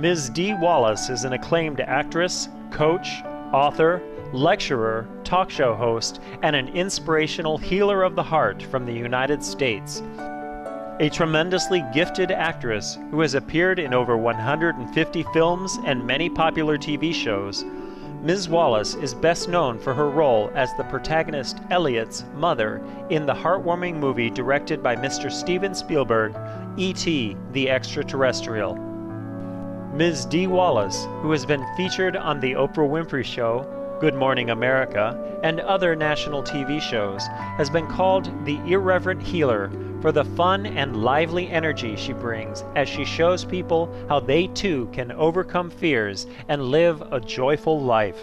Ms. Dee Wallace is an acclaimed actress, coach, author, lecturer, talk show host, and an inspirational healer of the heart from the United States. A tremendously gifted actress who has appeared in over 150 films and many popular TV shows, Ms. Wallace is best known for her role as the protagonist Elliot's mother in the heartwarming movie directed by Mr. Steven Spielberg, E.T. the Extraterrestrial. Ms. Dee Wallace, who has been featured on The Oprah Winfrey Show, Good Morning America, and other national TV shows, has been called the irreverent healer for the fun and lively energy she brings as she shows people how they too can overcome fears and live a joyful life.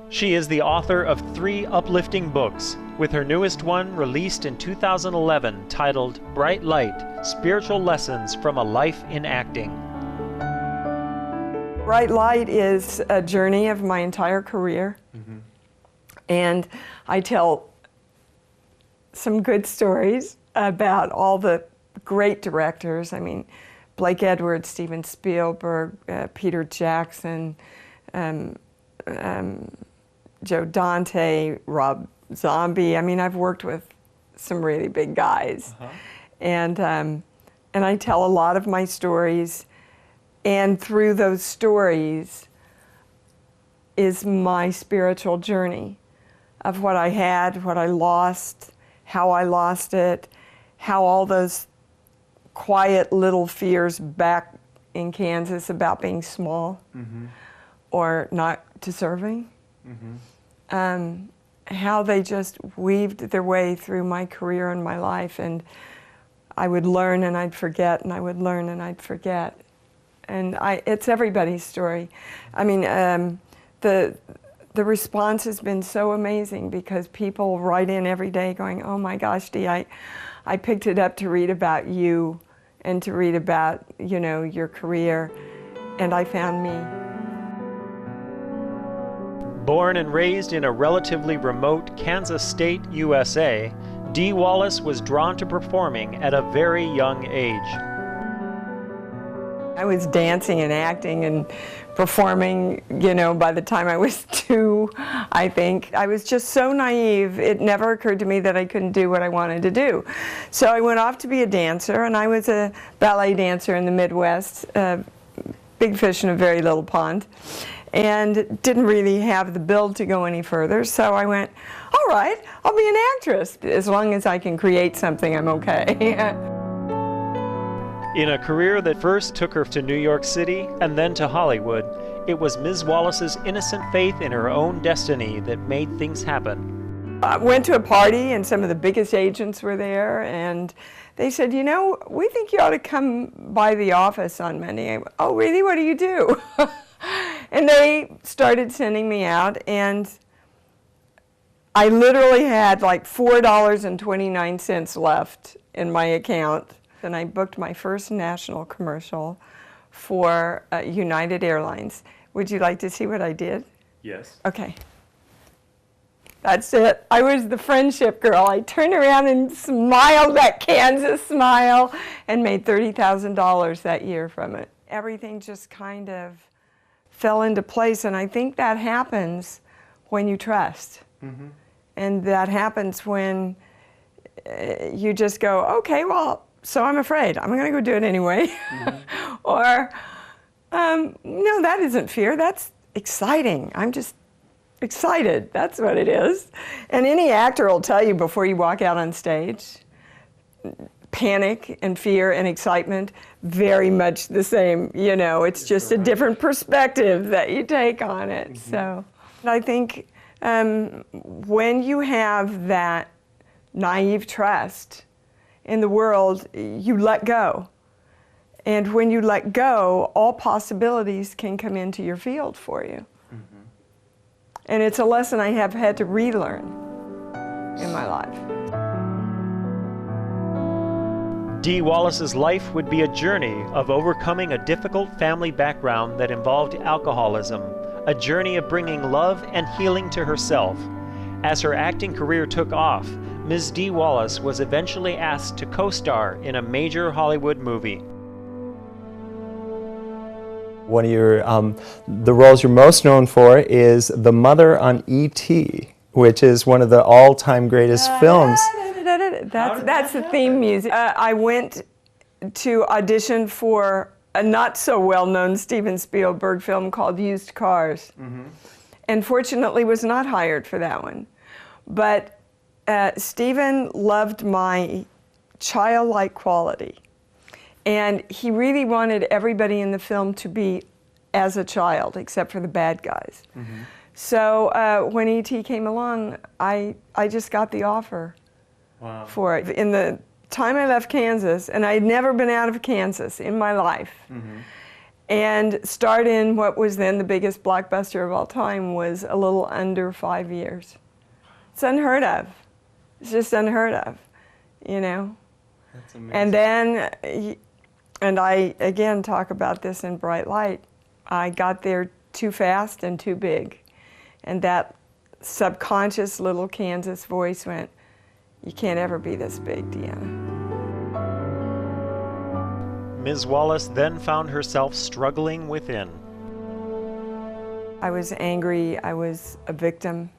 She is the author of 3 uplifting books, with her newest one released in 2011 titled Bright Light: Spiritual Lessons from a Life in Acting. Bright Light is a journey of my entire career, and I tell some good stories about all the great directors. I mean, Blake Edwards, Steven Spielberg, Peter Jackson, Joe Dante, Rob Zombie. I mean, I've worked with some really big guys, and I tell a lot of my stories. And through those stories is my spiritual journey of what I had, what I lost, how I lost it, how all those quiet little fears back in Kansas about being small or not deserving, how they just weaved their way through my career and my life. And I would learn and I'd forget, and I would learn and I'd forget. And it's everybody's story. I mean, the response has been so amazing because people write in every day going, "Oh my gosh, Dee, I picked it up to read about you and to read about, you know, your career, and I found me." Born and raised in a relatively remote Kansas State, USA, Dee Wallace was drawn to performing at a very young age. I was dancing and acting and performing, you know, by the time I was 2, I think. I was just so naive, it never occurred to me that I couldn't do what I wanted to do. So I went off to be a dancer, and I was a ballet dancer in the Midwest, big fish in a very little pond, and didn't really have the build to go any further. So I went, all right, I'll be an actress. As long as I can create something, I'm okay. In a career that first took her to New York City and then to Hollywood, it was Ms. Wallace's innocent faith in her own destiny that made things happen. I went to a party and some of the biggest agents were there, and they said, "You know, we think you ought to come by the office on Monday." I went, "Oh, really? What do you do?" And they started sending me out, and I literally had like $4.29 left in my account. And I booked my first national commercial for United Airlines. Would you like to see what I did? Yes. Okay. That's it. I was the friendship girl. I turned around and smiled that Kansas smile and made $30,000 that year from it. Everything just kind of fell into place, and I think that happens when you trust. And that happens when you just go, okay, well, so I'm afraid. I'm going to go do it anyway. Or, no, that isn't fear. That's exciting. I'm just excited. That's what it is. And any actor will tell you before you walk out on stage, panic and fear and excitement, very much the same. You know, it's just a different perspective that you take on it. So I think when you have that naive trust in the world, you let go. And when you let go, all possibilities can come into your field for you. And it's a lesson I have had to relearn in my life. Dee Wallace's life would be a journey of overcoming a difficult family background that involved alcoholism, a journey of bringing love and healing to herself. As her acting career took off, Ms. Dee Wallace was eventually asked to co-star in a major Hollywood movie. One of your, the roles you're most known for is the mother on E.T., which is one of the all-time greatest films. That's the theme music. I went to audition for a not so well-known Steven Spielberg film called Used Cars. And fortunately was not hired for that one. But Steven loved my childlike quality. And he really wanted everybody in the film to be as a child, except for the bad guys. So when E.T. came along, I just got the offer for it. In the time I left Kansas, and I had never been out of Kansas in my life, and starred in what was then the biggest blockbuster of all time was a little under 5 years. It's unheard of. It's just unheard of, you know? That's amazing. And then, and I, again, talk about this in bright light, I got there too fast and too big. And that subconscious little Kansas voice went, "You can't ever be this big, Deanna." Ms. Wallace then found herself struggling within. I was angry, I was a victim,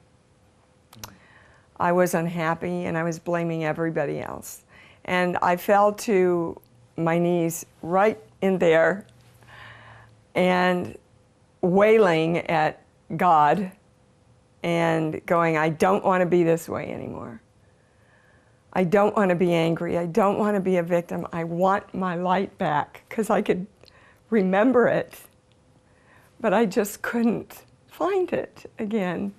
I was unhappy, and I was blaming everybody else. And I fell to my knees right in there and wailing at God and going, I don't want to be this way anymore. I don't want to be angry. I don't want to be a victim. I want my light back, because I could remember it, but I just couldn't find it again.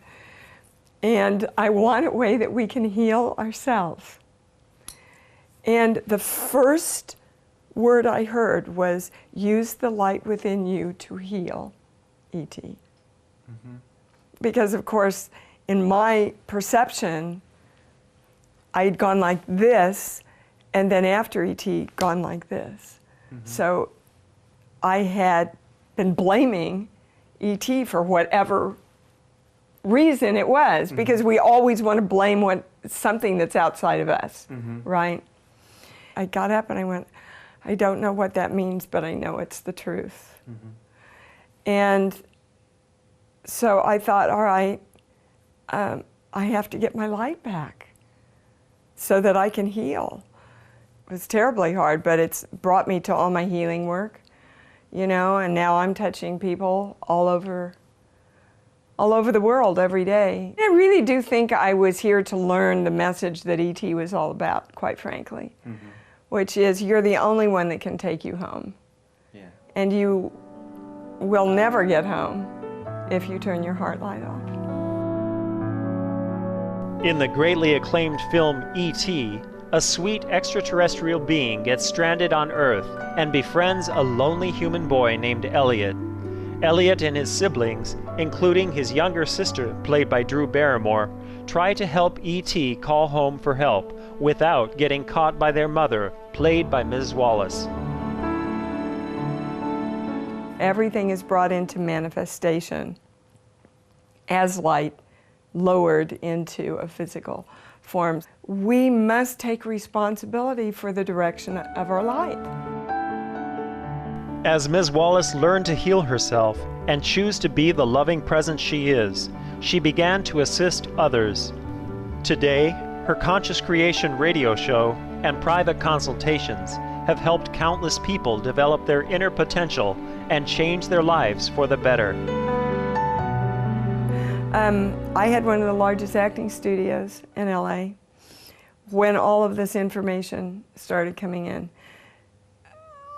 And I want a way that we can heal ourselves. And the first word I heard was, use the light within you to heal, E.T. Because, of course, in my perception, I'd gone like this, and then after E.T., gone like this. So I had been blaming E.T. for whatever reason it was, because we always want to blame something that's outside of us, right? I got up and I went, I don't know what that means, but I know it's the truth. And so I thought, all right, I have to get my light back so that I can heal. It was terribly hard, but it's brought me to all my healing work, you know, and now I'm touching people all over the world every day. I really do think I was here to learn the message that E.T. was all about, quite frankly, which is you're the only one that can take you home. And you will never get home if you turn your heart light off. In the greatly acclaimed film E.T., a sweet extraterrestrial being gets stranded on Earth and befriends a lonely human boy named Elliot. Elliot and his siblings, including his younger sister, played by Drew Barrymore, try to help E.T. call home for help without getting caught by their mother, played by Ms. Wallace. Everything is brought into manifestation as light lowered into a physical form. We must take responsibility for the direction of our light. As Ms. Wallace learned to heal herself and choose to be the loving presence she is, she began to assist others. Today, her Conscious Creation radio show and private consultations have helped countless people develop their inner potential and change their lives for the better. I had one of the largest acting studios in LA when all of this information started coming in.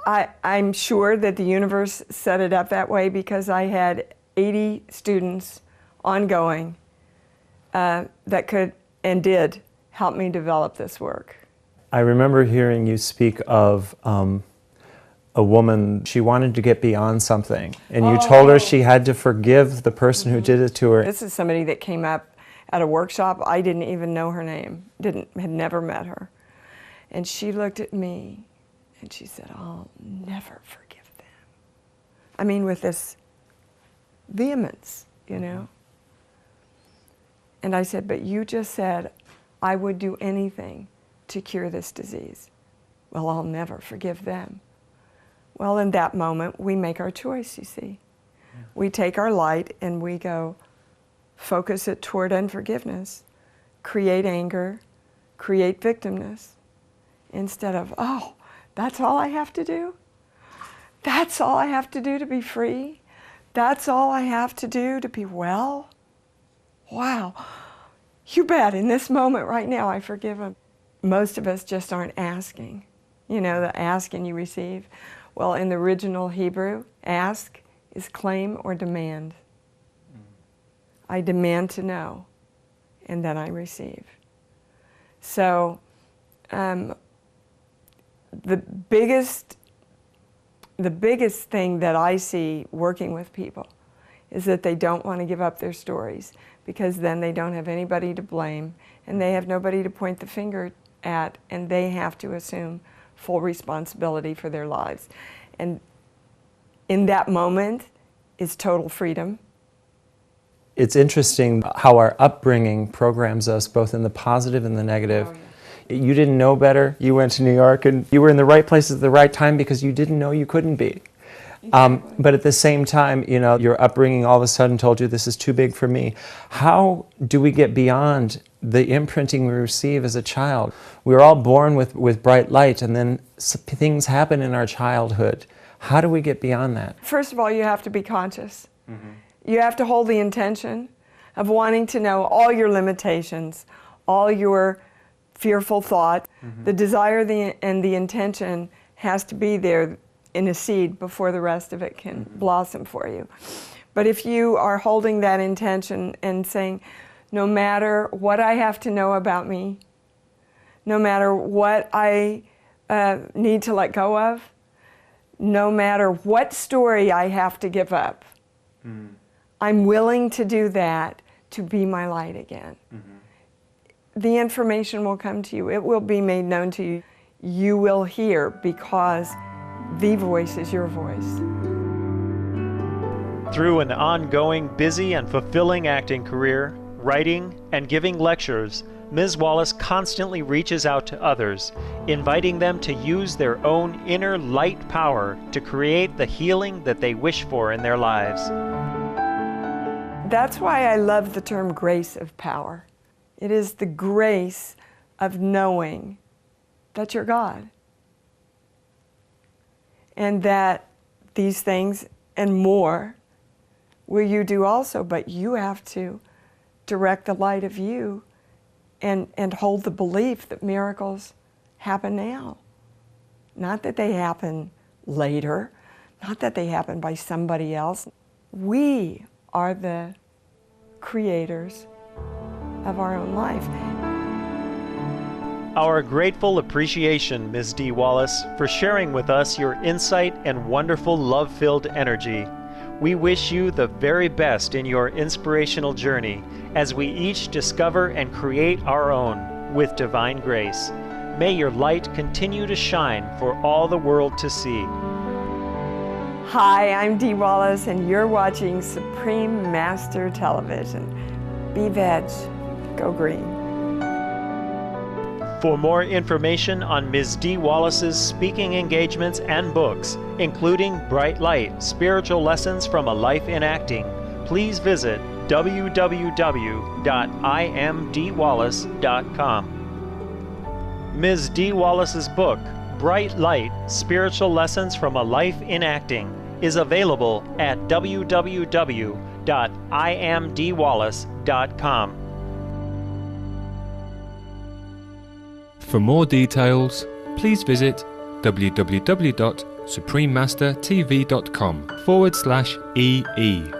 I'm sure that the universe set it up that way because I had 80 students ongoing that could and did help me develop this work. I remember hearing you speak of a woman, she wanted to get beyond something, and you told her she had to forgive the person who did it to her. This is somebody that came up at a workshop. I didn't even know her name, had never met her. And she looked at me and she said, I'll never forgive them. I mean, with this vehemence, you know. And I said, but you just said, I would do anything to cure this disease. Well, I'll never forgive them. Well, in that moment, we make our choice, you see. Yeah. We take our light and we go focus it toward unforgiveness, create anger, create victimness, instead of, oh, that's all I have to do? That's all I have to do to be free? That's all I have to do to be well? Wow. You bet, in this moment right now, I forgive him. Most of us just aren't asking. You know, the ask and you receive. Well, in the original Hebrew, ask is claim or demand. I demand to know, and then I receive. So, the biggest thing that I see working with people is that they don't want to give up their stories, because then they don't have anybody to blame, and they have nobody to point the finger at, and they have to assume full responsibility for their lives. And in that moment is total freedom. It's interesting how our upbringing programs us both in the positive and the negative. Oh, yeah. You didn't know better. You went to New York and you were in the right place at the right time because you didn't know you couldn't be. Exactly. But at the same time, you know, your upbringing all of a sudden told you this is too big for me. How do we get beyond the imprinting we receive as a child? We were all born with bright light, and then things happen in our childhood. How do we get beyond that? First of all, you have to be conscious. Mm-hmm. You have to hold the intention of wanting to know all your limitations, all your fearful thoughts. Mm-hmm. The desire and the intention has to be there in a seed before the rest of it can blossom for you. But if you are holding that intention and saying, no matter what I have to know about me, no matter what I need to let go of, no matter what story I have to give up, I'm willing to do that to be my light again. Mm-hmm. The information will come to you. It will be made known to you. You will hear, because the voice is your voice. Through an ongoing, busy and fulfilling acting career, writing and giving lectures, Ms. Wallace constantly reaches out to others, inviting them to use their own inner light power to create the healing that they wish for in their lives. That's why I love the term grace of power. It is the grace of knowing that you're God, and that these things and more will you do also, but you have to direct the light of you and hold the belief that miracles happen now. Not that they happen later, not that they happen by somebody else. We are the creators of our own life. Our grateful appreciation, Ms. Dee Wallace, for sharing with us your insight and wonderful love-filled energy. We wish you the very best in your inspirational journey as we each discover and create our own with divine grace. May your light continue to shine for all the world to see. Hi, I'm Dee Wallace, and you're watching Supreme Master Television. Be veg, go green. For more information on Ms. Dee Wallace's speaking engagements and books, including Bright Light, Spiritual Lessons from a Life in Acting, please visit www.imdwallace.com. Ms. Dee Wallace's book, Bright Light, Spiritual Lessons from a Life in Acting, is available at www.imdwallace.com. For more details, please visit www.suprememastertv.com/EE.